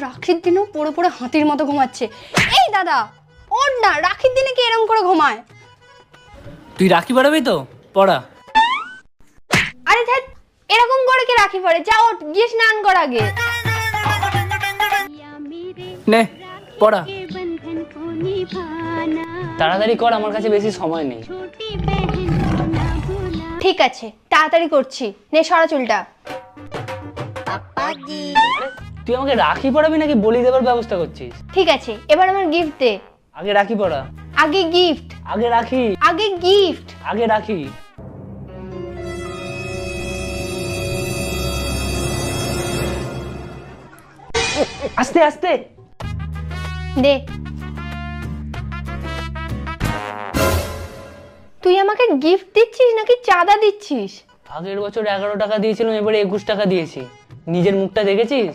রাখির দিনেও পড়ে পড়ে হাতির মতো ঘুমাচ্ছে। এই দাদা ওর না, রাখির দিনে কি এরকম করে ঘুমায়? তুই রাখি পড়াবি তো পড়া। আরে ধ্যাৎ, এরকম করে কি রাখি পড়ে? যা ওঠ, গিয়ে স্নান কর আগে। নে পড়া, তাড়াতাড়ি কর, আমার কাছে বেশি সময় নেই। ঠিক আছে, তাড়াতাড়ি করছি। নে সরা চুলটা। তুই আমাকে রাখি পড়াবি নাকি বলি দেবার ব্যবস্থা করছিস? ঠিক আছে, এবার আমার গিফট দে। আগে রাখি পড়া। আগে গিফট। আগে রাখি। আগে গিফট। আগে রাখি। আস্তে আস্তে দে। তুই আমাকে গিফট দিচ্ছিস নাকি চাঁদা দিচ্ছিস? আগের বছর 11 টাকা দিয়েছিলাম, এবারে 21 টাকা দিয়েছি। নিজের মুখটা দেখেছিস?